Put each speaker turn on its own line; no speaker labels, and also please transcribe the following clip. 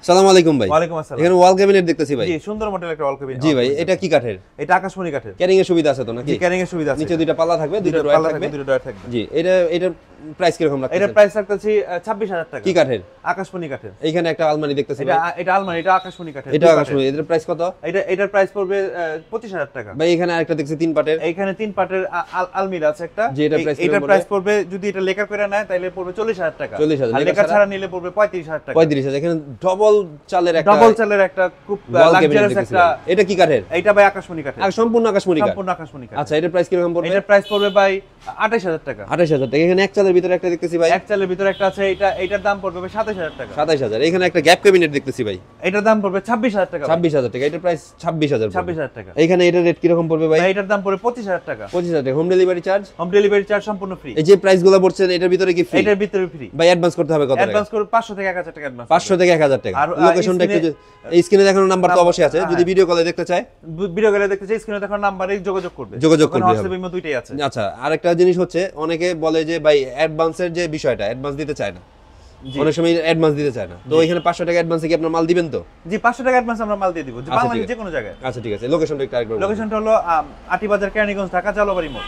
আসসালামু আলাইকুম ভাই।
ওয়ালাইকুম আসসালাম।
এখানে ওয়াল ক্যাবিনেট দেখতেছি ভাই।
জি, সুন্দর মডেল একটা ওয়াল ক্যাবিনেট।
জি ভাই, এটা কি কাঠের?
এটা আকাশমণি কাঠের।
ক্যারিং এর সুবিধা আছে তো নাকি?
জি, ক্যারিং এর সুবিধা আছে।
নিচে দুইটা পাল্লা থাকবে, দুইটা ড্রয়ার থাকবে।
দুটো ড্রয়ার থাকবে।
জি, এটার প্রাইস কি রকম রাখতেছেন?
এটার প্রাইস রাখতেছি 26000 টাকা।
কি কাঠের?
আকাশমণি কাঠের।
এইখানে একটা আলমারি দেখতেছি ভাই।
এটা আলমারি, এটা আকাশমণি কাঠের।
এটা আকাশমণি, এটার প্রাইস কত?
এটার প্রাইস পড়বে 25000 টাকা।
ভাই এখানে আরেকটা দেখছি 3 পাটের।
এইখানে 3 পাটের আলমিরা আছে একটা।
জি,
এটার প্রাইস পড়বে যদি এটা লেকার করে নেয় তাহলে পড়বে 40000 টাকা।
40000।
আর লেকার ছাড়া নিলে পড়বে 35000 টাকা।
35000। এখানে ডবল চালের একটা
খুব
ওয়াল ক্যাবিনেট
লাক্সারিয়াস
দেখতেছি
একটা।
ভাই। এটা কি কাঠের?
এটা ভাই আকাশমণি কাঠের।
আর সম্পূর্ণ আকাশমণি কাঠ।
সম্পূর্ণ আকাশমণি কাঠ।
আচ্ছা, এটার প্রাইস কি রকম পড়বে?
এটার প্রাইস পড়বে ভাই 28000 টাকা।
28000 টাকা। এখানে এক চালের ভিতরে একটা দেখতেছি ভাই।
এক চালের ভিতরে একটা আছে, এটার দাম পড়বে 27000 টাকা।
27000। এখানে একটা গ্যাপ ক্যাবিনেট দেখতেছি ভাই।
এটার দাম পড়বে 26000 টাকা।
26000 টাকা। এটার প্রাইস 26000।
26000 টাকা।
এখানে এটার রেট কি রকম পড়বে ভাই?
এটার দাম পড়বে 25000 টাকা।
25000 টাকা। Home delivery charge?
Home delivery charge সম্পূর্ণ ফ্রি।
এই যে প্রাইসগুলো বলছেন এটার ভিতরে কি ফ্রি?
এটার ভিতরে ফ্রি।
ভাই অ্যাডভান্স করতে হবে কত টাকা?
অ্যাডভান্স করে 500 থেকে 1000 টাকা অ্যাডভান্স।
500 থেকে 1000 টাকা।
আর
লোকেশনটা একটু এই স্ক্রিনে দেখানো নাম্বার তো অবশ্যই আছে, যদি ভিডিও কলে দেখতে চায়।
ভিডিও কলে দেখতে চাই স্ক্রিনে দেখানো নম্বরে যোগাযোগ করবে। WhatsApp ইমো দুইটাই আছে।
আচ্ছা, আরেকটা জিনিস হচ্ছে অনেকে বলে যে ভাই অ্যাডভান্সের যে বিষয়টা, অ্যাডভান্স দিতে চায় না। অনেক সময় অ্যাডভান্স দিতে চায় না। তো এখানে 500 টাকা অ্যাডভান্সে কি আপনার মাল দিবেন তো?
জি, 500 টাকা অ্যাডভান্স আমরা মাল দিয়ে দিব, বাংলাদেশের যে কোনো জায়গায়।
আচ্ছা ঠিক আছে, লোকেশনটা একটু আরেকবার বলুন।
লোকেশনটা হলো আটিবাজার, কেরানীগঞ্জ, ঢাকা, জালাবাড়ি মোড়।